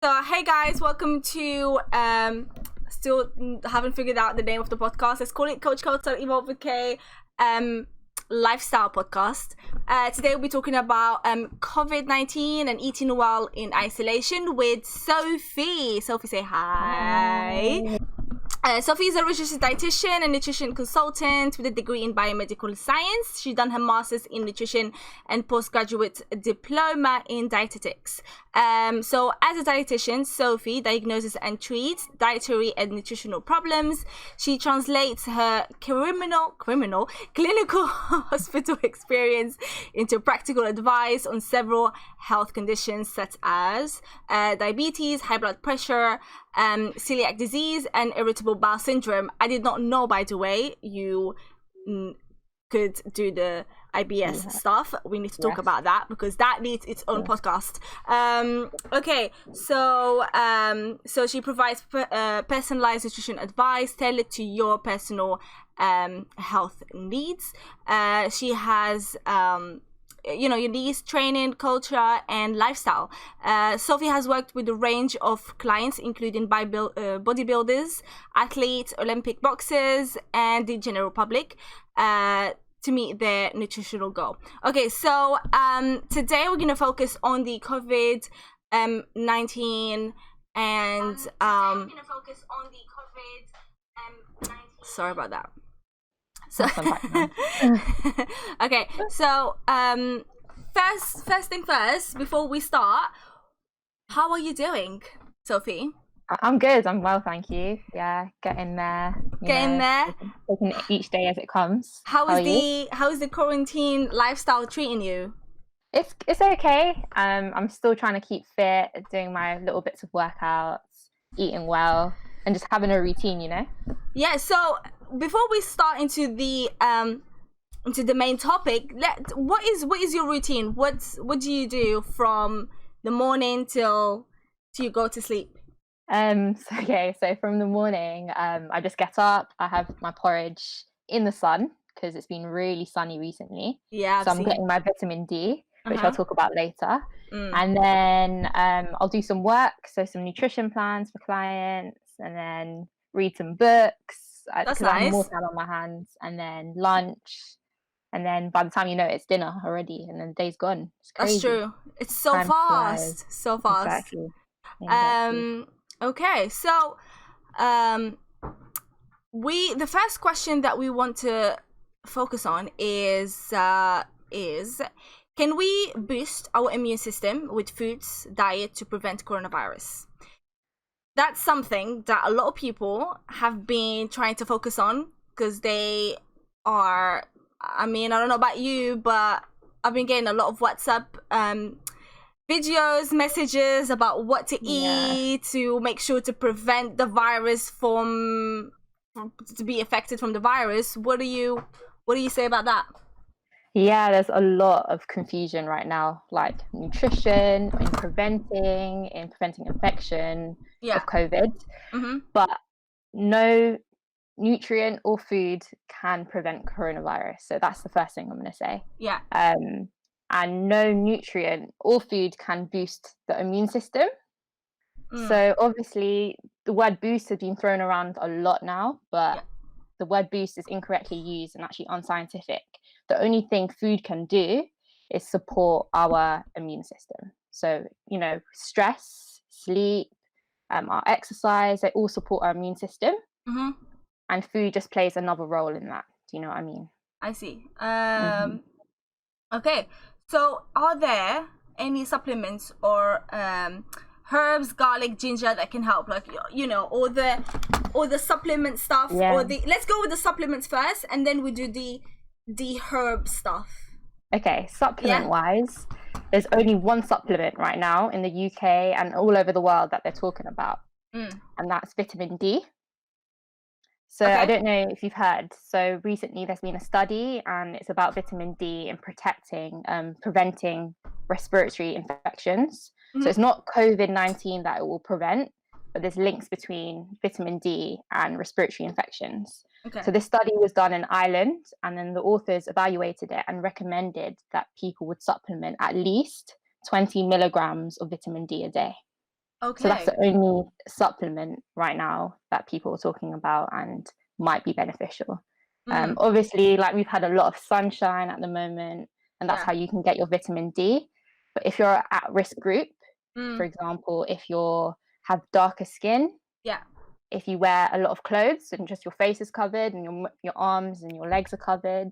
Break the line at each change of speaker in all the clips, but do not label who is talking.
So, hey guys, welcome to still haven't figured out the name of the podcast. Let's call it Coach Culture Evolve with K lifestyle podcast. Today we'll be talking about COVID-19 and eating well in isolation with Sophie. Sophie, say hi.
Hi.
Sophie is a registered dietitian and nutrition consultant with a degree in biomedical science. She's done her master's in nutrition and postgraduate diploma in dietetics. So as a dietitian, Sophie diagnoses and treats dietary and nutritional problems. She translates her clinical hospital experience into practical advice on several health conditions such as diabetes, high blood pressure, celiac disease, and irritable bowel syndrome. I did not know, by the way, you could do the IBS stuff. We need to talk about that because that needs its own podcast. Okay, so she provides personalized nutrition advice tailored to your personal health needs. She has your needs, training, culture, and lifestyle. Sophie has worked with a range of clients, including bodybuilders, athletes, Olympic boxers, and the general public, to meet their nutritional goal. Okay, so today we're going to focus on the COVID-19 and sorry about that. So okay, so first thing first, before we start, how are you doing, Sophie?
I'm good. I'm well, thank you. Yeah, getting there. Taking it each day as it comes.
How's the quarantine lifestyle treating you?
It's okay. I'm still trying to keep fit, doing my little bits of workouts, eating well, and just having a routine.
Yeah. So before we start into the main topic, what is your routine? What do you do from the morning till you go to sleep?
So from the morning, I just get up, I have my porridge in the sun because it's been really sunny recently.
Yeah,
so I'm getting my vitamin D, which I'll talk about later. And then I'll do some work, so some nutrition plans for clients, and then read some books.
That's
nice. I have more
nice.
time on my hands, and then lunch, and then by the time you know it's dinner already, and then the day's gone. It's crazy.
That's true. It's so
Time
fast.
flies.
So fast.
Exactly.
Okay, so the first question that we want to focus on is can we boost our immune system with foods, diet to prevent coronavirus? That's something that a lot of people have been trying to focus on because they are, I don't know about you, but I've been getting a lot of WhatsApp videos, messages about what to eat to make sure to prevent the virus to be affected from the virus. What do you say about that?
Yeah, there's a lot of confusion right now, like nutrition, in preventing infection of COVID. But no nutrient or food can prevent coronavirus. So that's the first thing I'm going to say.
Yeah.
And no nutrient or food can boost the immune system. So obviously the word boost has been thrown around a lot now, but the word boost is incorrectly used and actually unscientific. The only thing food can do is support our immune system. So, stress, sleep, our exercise, they all support our immune system. And food just plays another role in that. Do you know what I mean?
I see. Okay. So are there any supplements or herbs, garlic, ginger that can help? Like, all the supplement stuff, let's go with the supplements first and then we do the herb stuff.
Okay, supplement wise, there's only one supplement right now in the UK and all over the world that they're talking about. And that's vitamin D. So I don't know if you've heard. So recently there's been a study and it's about vitamin D and preventing respiratory infections. So it's not COVID-19 that it will prevent, but there's links between vitamin D and respiratory infections. So this study was done in Ireland, and then the authors evaluated it and recommended that people would supplement at least 20 milligrams of vitamin D a day.
Okay.
So that's the only supplement right now that people are talking about and might be beneficial. Obviously, like we've had a lot of sunshine at the moment, and that's how you can get your vitamin D. But if you're at risk group, for example, if you have darker skin, if you wear a lot of clothes and just your face is covered and your arms and your legs are covered,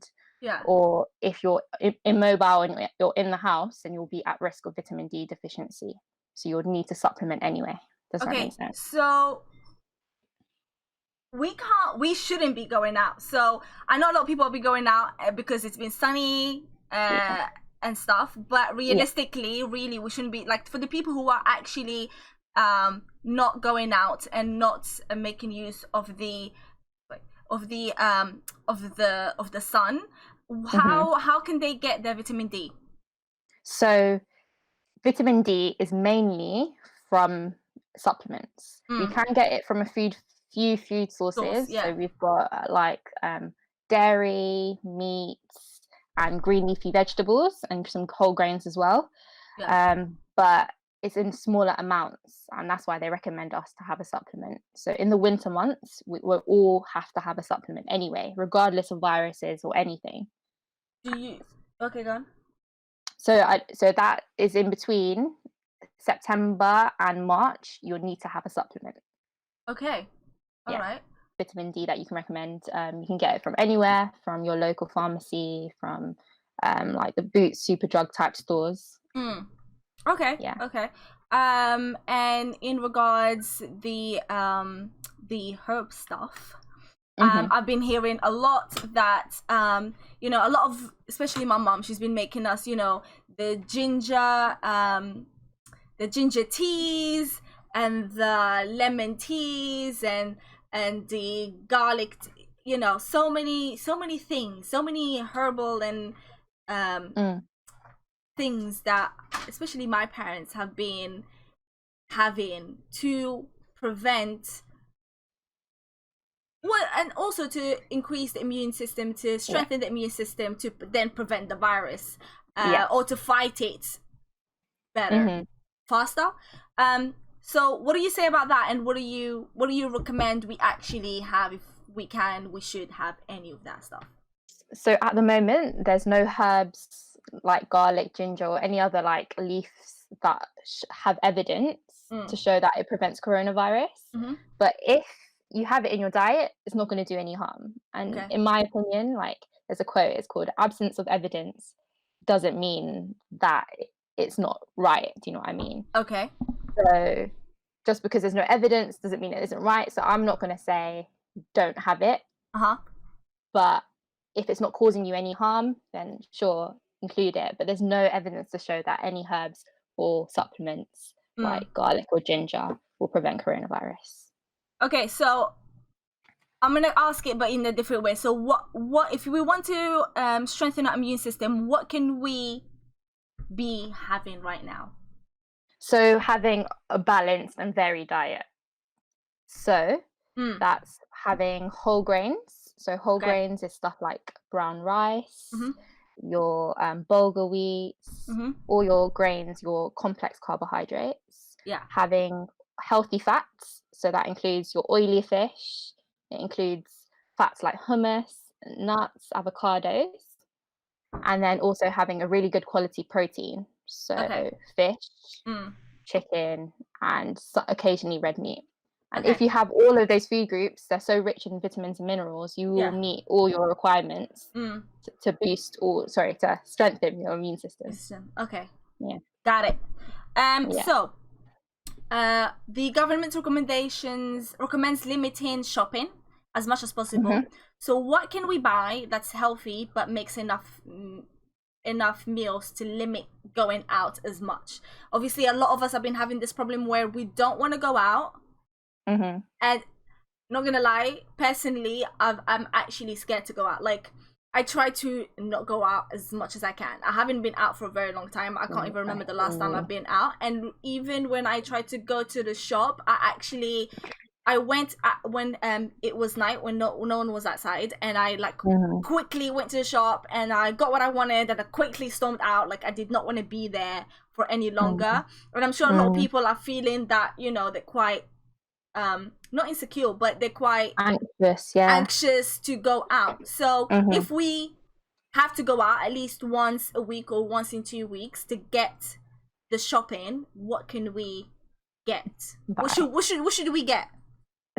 or if you're immobile and you're in the house, then you'll be at risk of vitamin D deficiency. So you'll need to supplement anyway. Does that make sense?
So we shouldn't be going out. So I know a lot of people will be going out because it's been sunny and stuff, but realistically, really, we shouldn't be, like, for the people who are actually not going out and not making use of the sun. How can they get their vitamin D?
So vitamin D is mainly from supplements. We can get it from a few food sources. So we've got like dairy, meats, and green leafy vegetables, and some whole grains as well. But it's in smaller amounts, and that's why they recommend us to have a supplement. So in the winter months, we'll all have to have a supplement anyway, regardless of viruses or anything.
Okay, go on.
So that is in between September and March. You'll need to have a supplement.
Okay. All right.
Vitamin D that you can recommend. You can get it from anywhere, from your local pharmacy, from like the Boots Superdrug type stores.
Okay. Yeah. Okay. And in regards the herb stuff, I've been hearing a lot that you know, a lot of, especially my mom, she's been making us, you know, the ginger teas and the lemon teas and the garlic, you know, so many things, so many herbal and things that especially my parents have been having to prevent, well, and also to increase the immune system, to strengthen the immune system, to then prevent the virus or to fight it better, faster. So what do you say about that, and what do you recommend we actually have? If we should have any of that stuff?
So at the moment, there's no herbs like garlic, ginger, or any other like leaves that have evidence to show that it prevents coronavirus. But if you have it in your diet, it's not going to do any harm. And in my opinion, like there's a quote, it's called "absence of evidence doesn't mean that it's not right." Do you know what I mean?
Okay.
So just because there's no evidence doesn't mean it isn't right. So I'm not going to say don't have it. But if it's not causing you any harm, then sure, include it. But there's no evidence to show that any herbs or supplements like garlic or ginger will prevent coronavirus. Okay,
so I'm gonna ask it, but in a different way. So what if we want to strengthen our immune system? What can we be having right now?
So having a balanced and varied diet. So that's having whole grains. So whole grains is stuff like brown rice, your bulgur wheats, all your grains, your complex carbohydrates. Having healthy fats. So that includes your oily fish. It includes fats like hummus, nuts, avocados. And then also having a really good quality protein. So fish, chicken, and occasionally red meat. And if you have all of those food groups, they're so rich in vitamins and minerals, you will meet all your requirements to strengthen your immune system.
Okay. Yeah. Got it. So the government's recommends limiting shopping as much as possible. So what can we buy that's healthy but makes enough meals to limit going out as much? Obviously, a lot of us have been having this problem where we don't want to go out. And not gonna lie, personally, I'm actually scared to go out. Like, I try to not go out as much as I can. I haven't been out for a very long time. I can't even remember the last time I've been out. And even when I try to go to the shop, I went when it was night, when no one was outside, and I like quickly went to the shop and I got what I wanted, and I quickly stormed out. Like I did not want to be there for any longer. And I'm sure a lot of people are feeling that, you know, they're quite not insecure, but they're quite anxious to go out. So if we have to go out at least once a week or once in 2 weeks to get the shopping, what can we get? What should we get?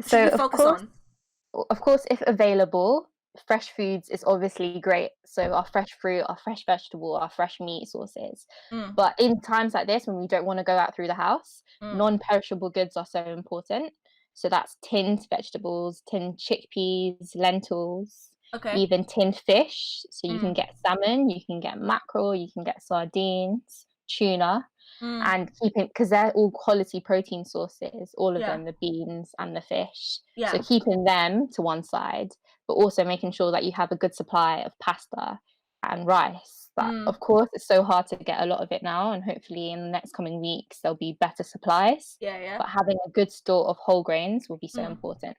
So of course, if available, fresh foods is obviously great. So our fresh fruit, our fresh vegetable, our fresh meat sources. But in times like this, when we don't want to go out through the house, non-perishable goods are so important. So that's tinned vegetables, tinned chickpeas, lentils, even tinned fish. So you can get salmon, you can get mackerel, you can get sardines, tuna. And keeping, because they're all quality protein sources, all of them, the beans and the fish. So keeping them to one side, but also making sure that you have a good supply of pasta and rice. But of course, it's so hard to get a lot of it now, and hopefully in the next coming weeks there'll be better supplies. But having a good store of whole grains will be so important.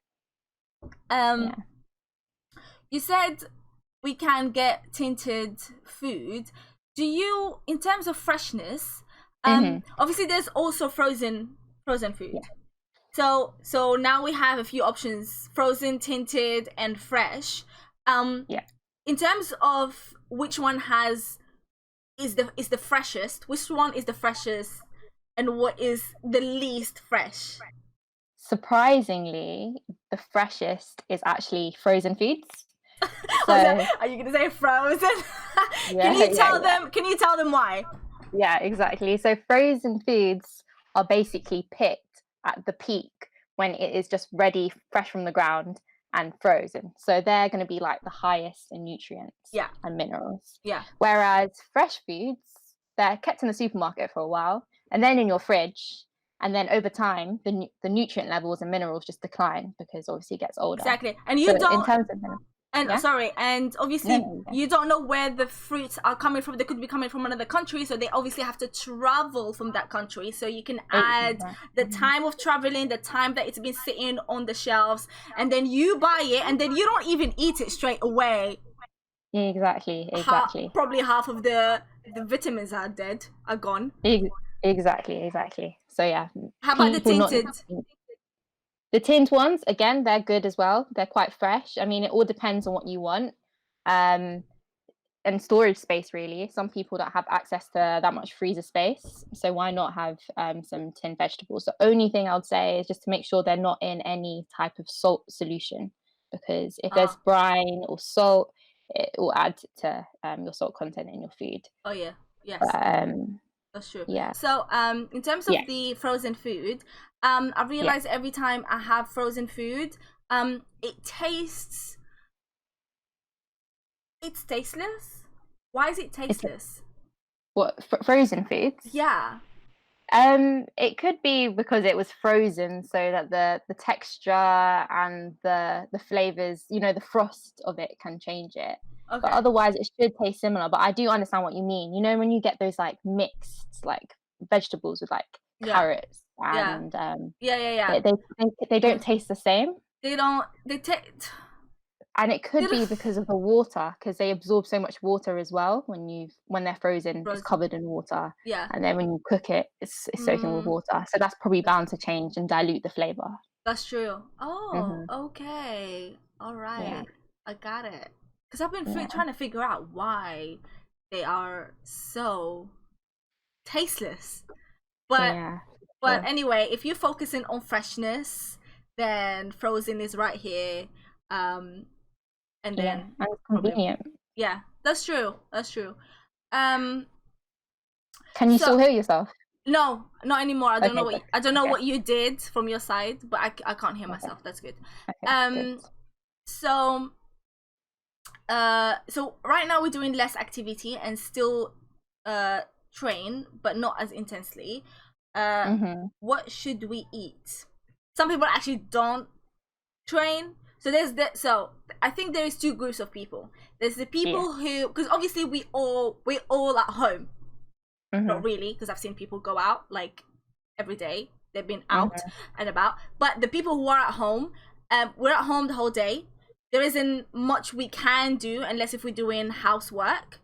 You said we can get tinted food. Do you, in terms of freshness, obviously there's also frozen food. So now we have a few options: frozen, tinted, and fresh. In terms of which one is the freshest, which one is the freshest, and what is the least fresh?
Surprisingly, the freshest is actually frozen foods.
So, are you gonna say frozen? Can you tell them why?
Yeah, exactly. So frozen foods are basically picked at the peak when it is just ready, fresh from the ground and frozen. So they're going to be like the highest in nutrients and minerals. Whereas fresh foods, they're kept in the supermarket for a while and then in your fridge. And then over time, the nutrient levels and minerals just decline because obviously it gets older.
Exactly. And you don't... In terms of sorry, and obviously you don't know where the fruits are coming from. They could be coming from another country, so they obviously have to travel from that country. So you can add the time of traveling, the time that it's been sitting on the shelves, and then you buy it, and then you don't even eat it straight away.
Exactly.
Probably half of the vitamins are gone.
Exactly. So yeah.
How about the tinted?
The tinned ones, again, they're good as well. They're quite fresh. I mean, it all depends on what you want. And storage space, really. Some people don't have access to that much freezer space. So why not have some tinned vegetables? The only thing I would say is just to make sure they're not in any type of salt solution. Because if there's brine or salt, it will add to your salt content in your food.
Oh, yeah. Yes. That's true.
Yeah.
So in terms of the frozen food, I realize every time I have frozen food, it's tasteless. Why is it tasteless?
What, frozen foods?
Yeah.
It could be because it was frozen, so that the texture and the flavors, you know, the frost of it can change it. Okay. But otherwise it should taste similar. But I do understand what you mean. You know, when you get those like mixed like vegetables with like carrots and they don't taste the same. And it could be because of the water, because they absorb so much water as well when they're frozen. It's covered in water.
Yeah.
And then when you cook it, it's soaking with water. So that's probably bound to change and dilute the flavor.
That's true. Oh, okay. All right. Yeah. I got it. Because I've been trying to figure out why they are so tasteless. But anyway, if you're focusing on freshness, then frozen is right here. And then
convenient.
Yeah, that's true.
Can you still hear yourself?
No, not anymore. I don't know what you did from your side, but I can't hear myself. That's good. Good. So right now we're doing less activity and still train, but not as intensely. What should we eat? Some people actually don't train. So I think there is two groups of people. There's the people who, because obviously we're all at home. Not really, because I've seen people go out like every day they've been out and about. But the people who are at home, we're at home the whole day. There isn't much we can do unless if we're doing housework.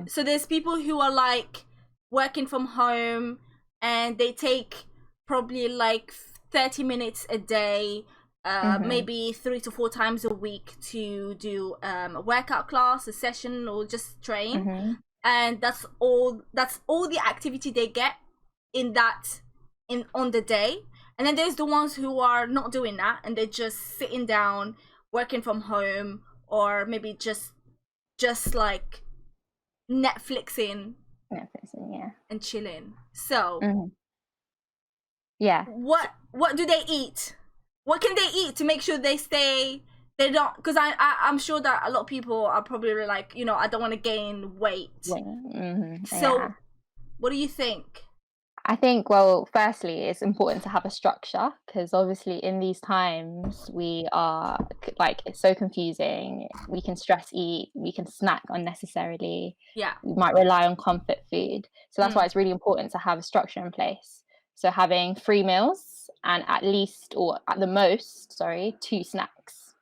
So there's people who are like working from home, and they take probably like 30 minutes a day, maybe 3 to 4 times a week to do a workout class, a session, or just train. And that's all the activity they get on the day. And then there's the ones who are not doing that, and they're just sitting down working from home, or maybe just like Netflixing,
yeah,
and chilling. So
yeah,
what do they eat? What can they eat to make sure they don't, because I'm sure that a lot of people are probably like, you know, I don't want to gain weight. So what do you think?
I think, well, firstly, it's important to have a structure, because obviously in these times we are like, it's so confusing. We can stress eat, we can snack unnecessarily.
Yeah.
We might rely on comfort food. So that's why it's really important to have a structure in place. So having 3 meals and at least, or at the most, 2 snacks.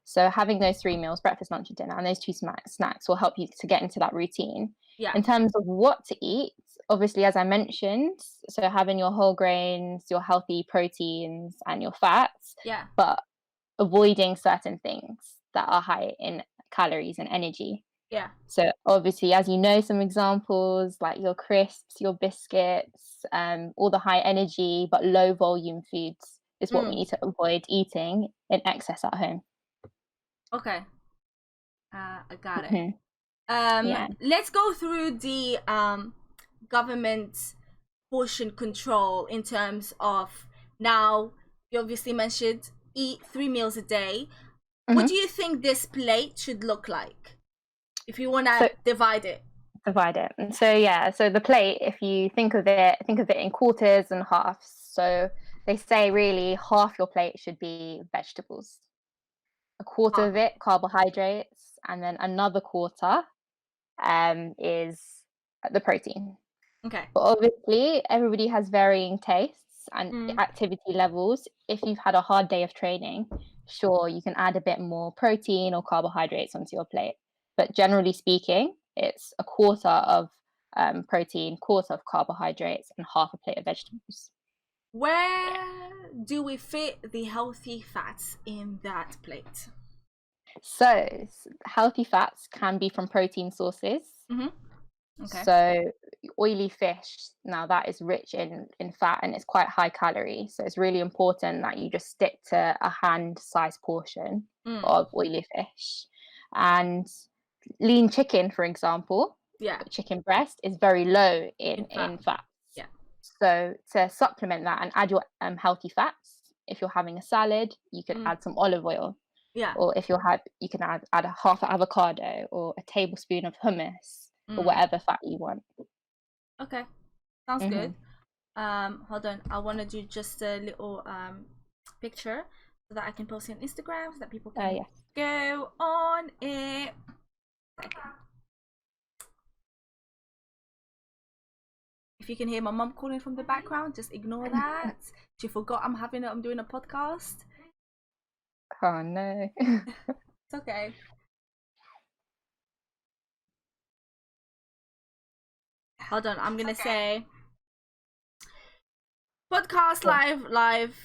So having those 3 meals, breakfast, lunch, and dinner, and those 2 snacks will help you to get into that routine.
Yeah.
In terms of what to eat, obviously, as I mentioned, so having your whole grains, your healthy proteins, and your fats.
Yeah.
But avoiding certain things that are high in calories and energy.
Yeah.
So obviously, as you know, some examples like your crisps, your biscuits, all the high energy but low volume foods is what we need to avoid eating in excess at home.
Okay. I got it. Let's go through the government portion control in terms of, now you obviously mentioned eat 3 meals a day. What do you think this plate should look like if you want to divide it? So the plate, if you think of it in quarters and halves. So they say really half your plate should be vegetables, a quarter of it carbohydrates, and then another quarter is the protein. Okay.
But obviously everybody has varying tastes and activity levels. If you've had a hard day of training, sure, you can add a bit more protein or carbohydrates onto your plate. But generally speaking, it's a quarter of protein, quarter of carbohydrates, and half a plate of vegetables.
Where do we fit the healthy fats in that plate?
So healthy fats can be from protein sources.
Okay.
So oily fish, now that is rich in fat and it's quite high calorie. So it's really important that you just stick to a hand-sized portion of oily fish. And lean chicken, for example, chicken breast is very low in fat.
Yeah.
So to supplement that and add your healthy fats, if you're having a salad, you could add some olive oil.
Yeah.
Or if you can add a half an avocado or a tablespoon of hummus or whatever fat you want.
Okay, sounds good. Hold on, I want to do just a little picture so that I can post it on Instagram so that people can go on it. If you can hear my mum calling from the background, just ignore that. She forgot I'm doing a podcast.
Oh no.
It's okay. Hold on, I'm gonna say podcast live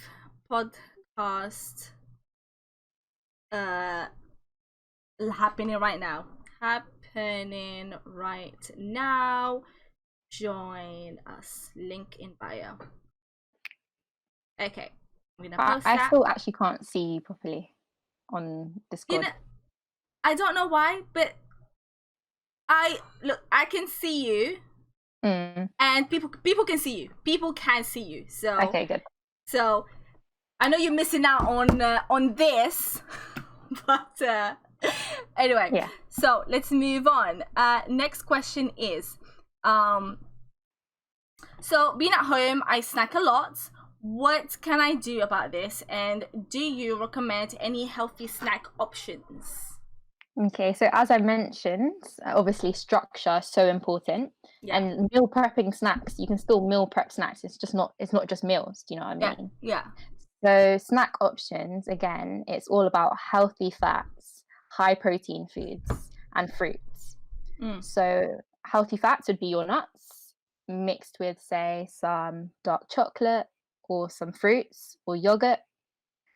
podcast happening right now. Join us, link in bio. Okay, I'm gonna post that.
I still actually can't see you properly on Discord.
I don't know why, but I can see you. And people can see you. People can see you. So
okay, good.
So I know you're missing out on this, but anyway. Yeah. So let's move on. Next question is, so being at home, I snack a lot. What can I do about this? And do you recommend any healthy snack options?
Okay, so as I mentioned, obviously structure is so important.
Yeah.
And meal prepping snacks, you can still meal prep snacks. It's not just meals. Do you know what I
Yeah.
mean?
Yeah.
So snack options, again, it's all about healthy fats, high protein foods, and fruits. So healthy fats would be your nuts mixed with, say, some dark chocolate or some fruits or yogurt.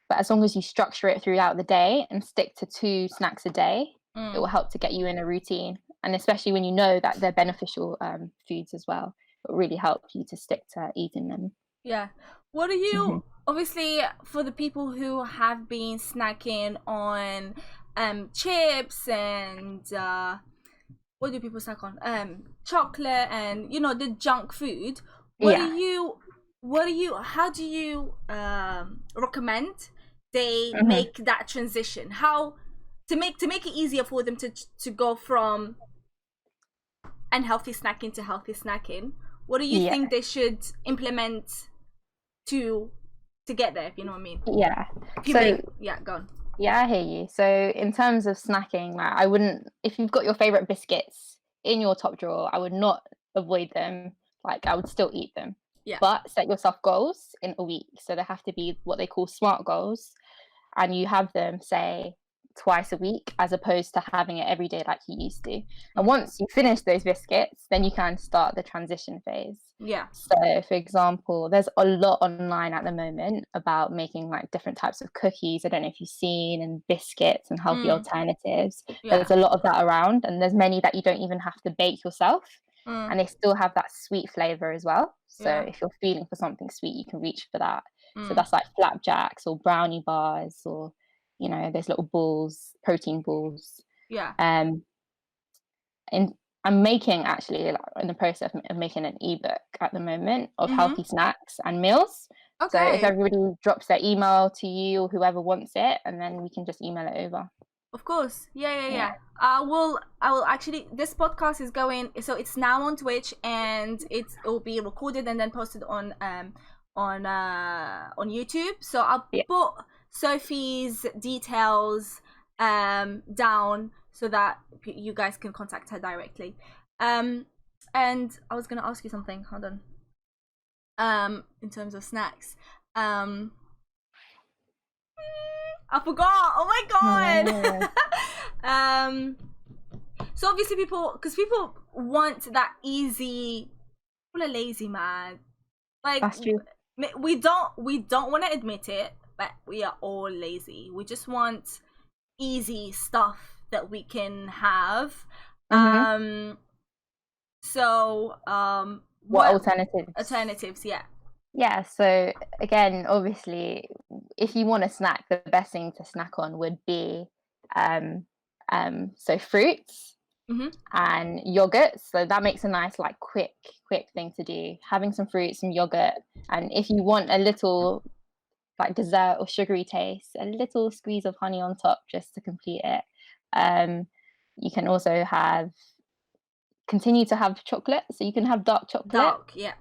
But as long as you structure it throughout the day and stick to 2 snacks a day, it will help to get you in a routine. And especially when you know that they're beneficial foods as well, it will really help you to stick to eating them.
Yeah. What are
Mhm.
you, obviously, for the people who have been snacking on chips and what do people snack on? Chocolate and the junk food.
Yeah.
How do you recommend they
Mhm.
make that transition? How to make it easier for them to go from unhealthy snacking to healthy snacking? What do you
Yeah.
think they should implement to get there, if you know what I mean?
Yeah.
If you
So,
make yeah, go on.
yeah, I hear you. So, in terms of snacking, like, I wouldn't, if you've got your favorite biscuits in your top drawer, I would not avoid them. Like, I would still eat them.
Yeah.
But set yourself goals in a week. So, they have to be what they call SMART goals. And you have them, say, twice a week as opposed to having it every day like you used to. And once you finish those biscuits, then you can start the transition phase.
Yeah.
So, for example, there's a lot online at the moment about making like different types of cookies. I don't know if you've seen, and biscuits and healthy alternatives.
Yeah.
There's a lot of that around, and there's many that you don't even have to bake yourself, and they still have that sweet flavor as well. So,
Yeah.
if you're feeling for something sweet, you can reach for that. So that's like flapjacks or brownie bars or those little balls, protein balls.
Yeah.
Um, and I'm making actually like, in the process of making an ebook at the moment of healthy snacks and meals. So if
Okay.
everybody drops their email to you or whoever wants it, and then we can just email it over.
Of course. Yeah.
Yeah.
I will actually, this podcast is going, so it's now on Twitch, and it will be recorded and then posted on YouTube. So I'll
Yeah.
put Sophie's details down so that you guys can contact her directly. And I was gonna ask you something. Hold on. In terms of snacks. I forgot. Oh my god. So obviously people want that easy. People are lazy, man. Like,
That's true.
we don't want to admit it, but we are all lazy. We just want easy stuff that we can have. So
What alternatives?
alternatives? Yeah.
Yeah, so again, obviously, if you want a snack, the best thing to snack on would be so fruits and yogurt. So that makes a nice, like, quick thing to do. Having some fruits, some yogurt, and if you want a little like dessert or sugary taste, a little squeeze of honey on top just to complete it. You can also continue to have chocolate, so you can have dark chocolate.
Dark, yeah.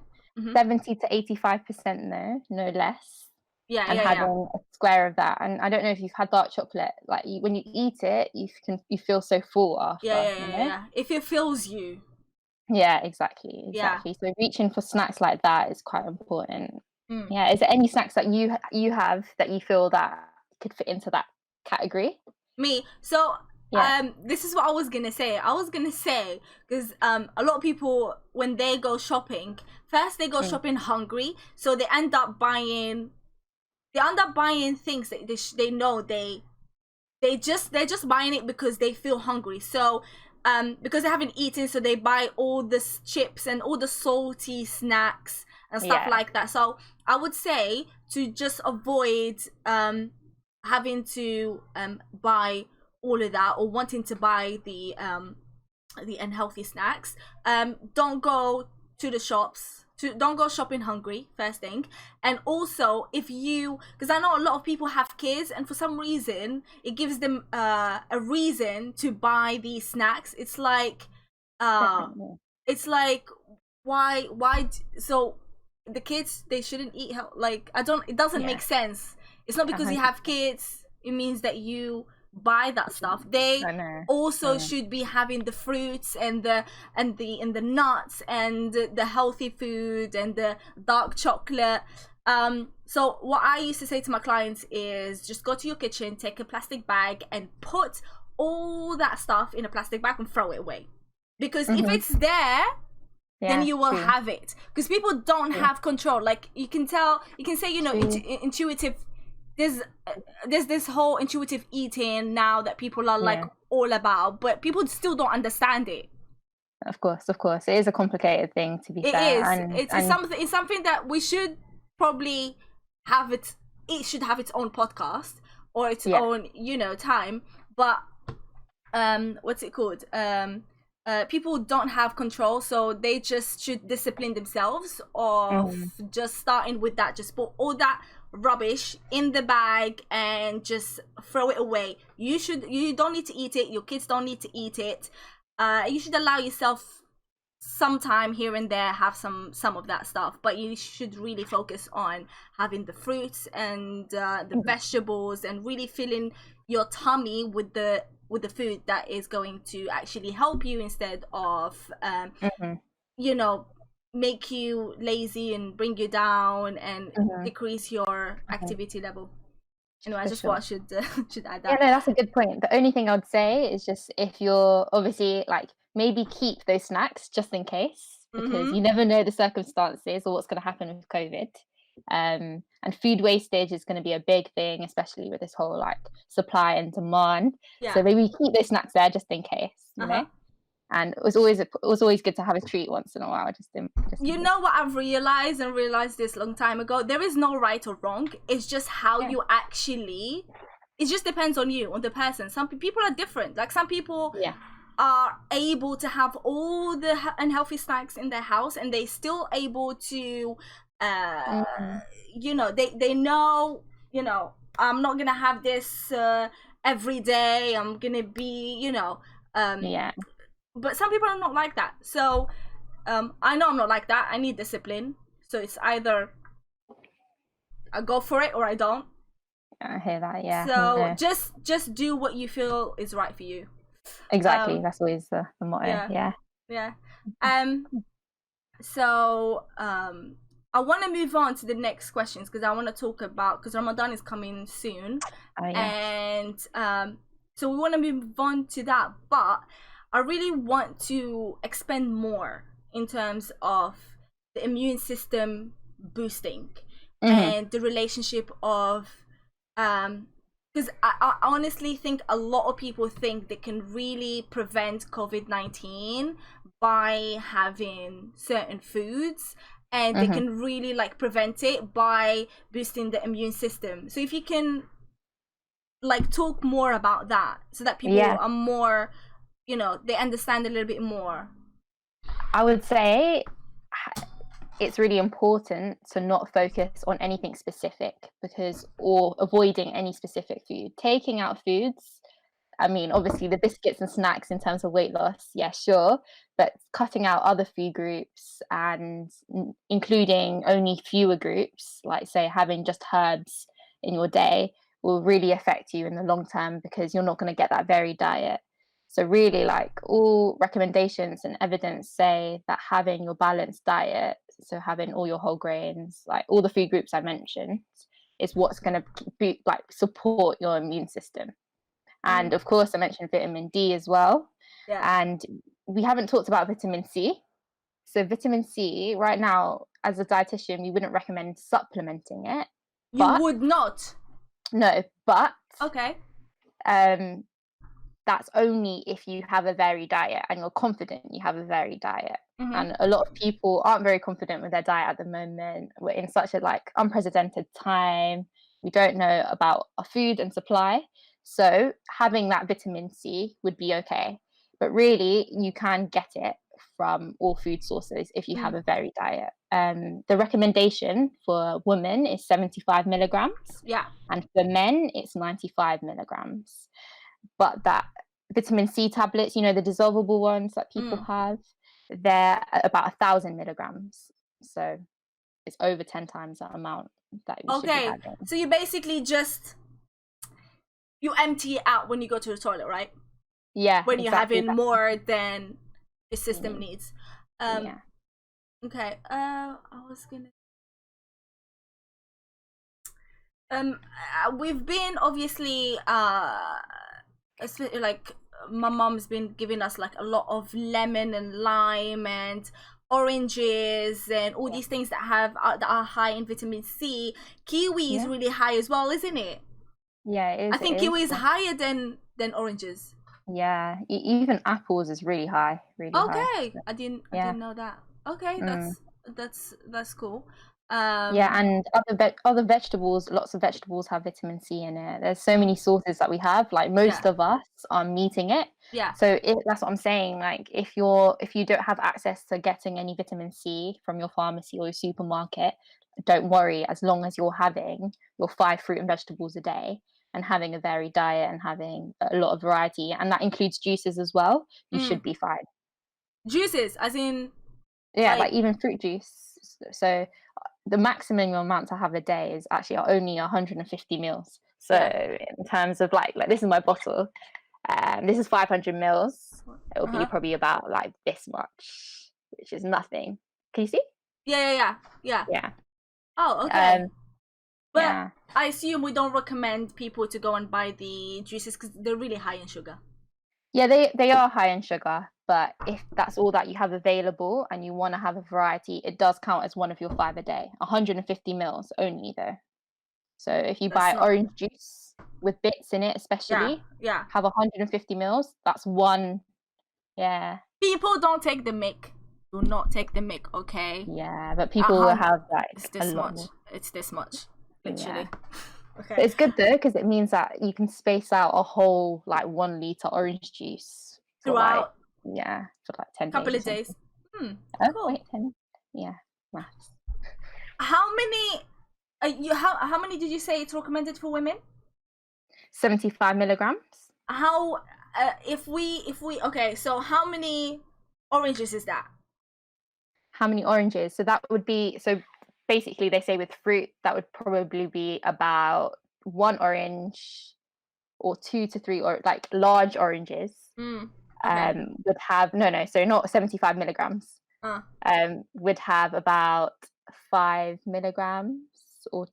70 to 85% though, no less.
Yeah,
And having a square of that. And I don't know if you've had dark chocolate, like when you eat it, you feel so full after.
Yeah. If it fills you.
Yeah, exactly.
Yeah.
So reaching for snacks like that is quite important. Yeah. Is there any snacks that you have that you feel that could fit into that category?
Me. So this is what I was gonna say. Because a lot of people, when they go shopping, first they go shopping hungry, so they end up buying things that they know they're just buying it because they feel hungry. So because they haven't eaten, so they buy all the chips and all the salty snacks and stuff like that. So I would say to just avoid having to buy all of that, or wanting to buy the unhealthy snacks. Don't go to the shops. Don't go shopping hungry, first thing. And also, because I know a lot of people have kids, and for some reason it gives them a reason to buy these snacks. It's like why so the kids, they shouldn't eat it doesn't make sense. It's not because you have kids it means that you buy that stuff. They also
I know.
should be having the fruits and the nuts and the healthy food and the dark chocolate. So what I used to say to my clients is just go to your kitchen, take a plastic bag and put all that stuff in a plastic bag and throw it away. Because if it's there, then you will have it. Because people don't have control. Like you can tell, you can say, you know, intuitive. There's this whole intuitive eating now that people are like all about, but people still don't understand it.
Of course, it is a complicated thing, to be fair.
It's something that we should probably have it should have its own podcast or its own, you know, time. But what's it called? People don't have control, so they just should discipline themselves of just starting with that. Just put all that rubbish in the bag and just throw it away. You don't need to eat it. Your kids don't need to eat it. You should allow yourself some time here and there, have some of that stuff, but you should really focus on having the fruits and the vegetables and really filling your tummy with the food that is going to actually help you instead of you know, make you lazy and bring you down and decrease your activity level. Anyway, I just thought I should add that.
Yeah, no, that's a good point. The only thing I'd say is just if you're obviously like, maybe keep those snacks just in case, because you never know the circumstances or what's going to happen with COVID. And food wastage is going to be a big thing, especially with this whole like supply and demand. So maybe keep those snacks there just in case, you know. And it was always good to have a treat once in a while.
You know what I've realized this long time ago? There is no right or wrong. It's just how you actually. It just depends on you, on the person. Some people are different. Like some people are able to have all the unhealthy snacks in their house, and they still able to, you know, they know, you know, I'm not gonna have this every day. I'm gonna be, you know, But some people are not like that. So I know I'm not like that. I need discipline. So it's either I go for it or I don't.
I hear that, yeah.
So just do what you feel is right for you.
Exactly. That's always the motto.
Yeah. So I want to move on to the next questions because I want to talk about, because Ramadan is coming soon. And so we want to move on to that, but I really want to expand more in terms of the immune system boosting and the relationship of because I honestly think a lot of people think they can really prevent COVID-19 by having certain foods, and they can really like prevent it by boosting the immune system. So if you can like talk more about that so that people are more, you know, they understand a little bit more.
I would say it's really important to not focus on anything specific, or avoiding any specific food. Taking out foods, I mean, obviously the biscuits and snacks in terms of weight loss, yeah, sure, but cutting out other food groups and including only fewer groups, like say having just herbs in your day, will really affect you in the long term because you're not going to get that varied diet. So really, like, all recommendations and evidence say that having your balanced diet, so having all your whole grains, like all the food groups I mentioned, is what's going to support your immune system. And of course, I mentioned vitamin D as well. And we haven't talked about vitamin C. So vitamin C, right now, as a dietitian, we wouldn't recommend supplementing it.
You would not?
No, but
okay.
That's only if you have a varied diet and you're confident you have a varied diet. And a lot of people aren't very confident with their diet at the moment. We're in such a like unprecedented time. We don't know about our food and supply. So having that vitamin C would be okay. But really, you can get it from all food sources if you have a varied diet. The recommendation for women is 75 milligrams.
Yeah.
And for men, it's 95 milligrams. But that vitamin C tablets, you know, the dissolvable ones that people have, they're about 1,000 milligrams. So it's over 10 times that amount that we should be having.
So you basically just you empty it out when you go to the toilet, right?
Yeah.
When you're
exactly
having more than the system needs.
Yeah.
Okay. I was gonna. We've been obviously like my mom's been giving us like a lot of lemon and lime and oranges and all these things that are high in vitamin C. Kiwi is really high as well, isn't it?
Yeah, it is.
I think kiwi is higher than oranges.
Yeah, even apples is really high,
Okay,
high.
I didn't know that. Okay, that's cool.
Yeah, and other vegetables, lots of vegetables have vitamin C in it. There's so many sources that we have. Like most of us are meeting it.
Yeah.
So that's what I'm saying. Like if you don't have access to getting any vitamin C from your pharmacy or your supermarket, don't worry. As long as you're having your 5 fruit and vegetables a day and having a varied diet and having a lot of variety, and that includes juices as well, you should be fine.
Juices, as in.
Yeah, like even fruit juice. So the maximum amount to have a day is actually only 150 mils. So in terms of like this is my bottle. This is 500 mils. It'll be probably about like this much, which is nothing. Can you see?
Yeah. Oh, okay. But I assume we don't recommend people to go and buy the juices because they're really high in sugar.
Yeah, they are high in sugar, but if that's all that you have available and you want to have a variety, it does count as one of your 5 a day. 150 mils only though. So if you buy orange juice with bits in it, especially, have 150 mils. That's one. Yeah.
People don't take the mic. Do not take the mic, okay?
Yeah, but people will have like
it's this much. It's this much, literally.
Yeah. Okay. But it's good though because it means that you can space out a whole like 1 liter orange juice
throughout.
For like 10
couple of days.
Cool. Wait, 10. Yeah, maths.
How many? How many did you say it's recommended for women?
75 milligrams.
How? If we okay, so how many oranges is that?
How many oranges? So that would be basically they say with fruit that would probably be about 1 orange or 2 to 3 or like large oranges. Would have so not 75 milligrams. Would have about 5 milligrams or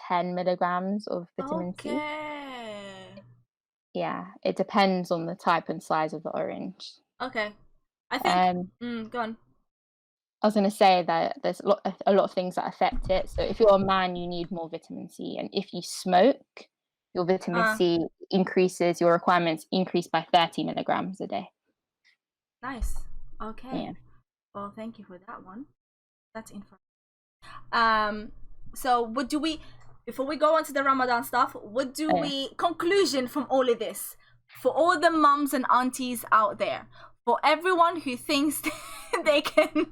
10 milligrams of vitamin C. Yeah, it depends on the type and size of the orange.
Okay, I think. Go on.
I was going to say that there's a lot of things that affect it. So if you're a man, you need more vitamin C, and if you smoke, your vitamin C increases. Your requirements increase by 30 milligrams a day.
Nice. Okay. Yeah. Well, thank you for that one. That's informative. So what do we, before we go on to the Ramadan stuff, what do we, conclusion from all of this, for all the mums and aunties out there, for everyone who thinks they can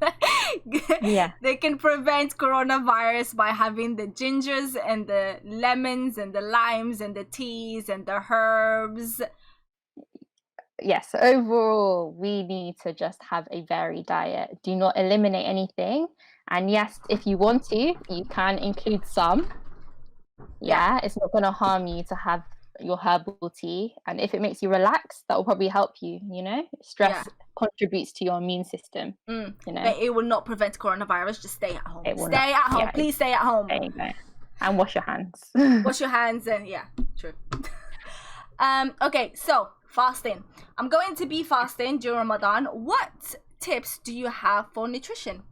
they can prevent coronavirus by having the gingers and the lemons and the limes and the teas and the herbs.
Yes, overall, we need to just have a varied diet. Do not eliminate anything. And yes, if you want to, you can include some. Yeah, it's not going to harm you to have your herbal tea. And if it makes you relax, that will probably help you, Stress contributes to your immune system,
But it will not prevent coronavirus. Just stay at home. Stay at home. Please stay at home.
There you go. And wash your hands.
Wash your hands and true. Okay, so fasting. I'm going to be fasting during Ramadan. What tips do you have for nutrition?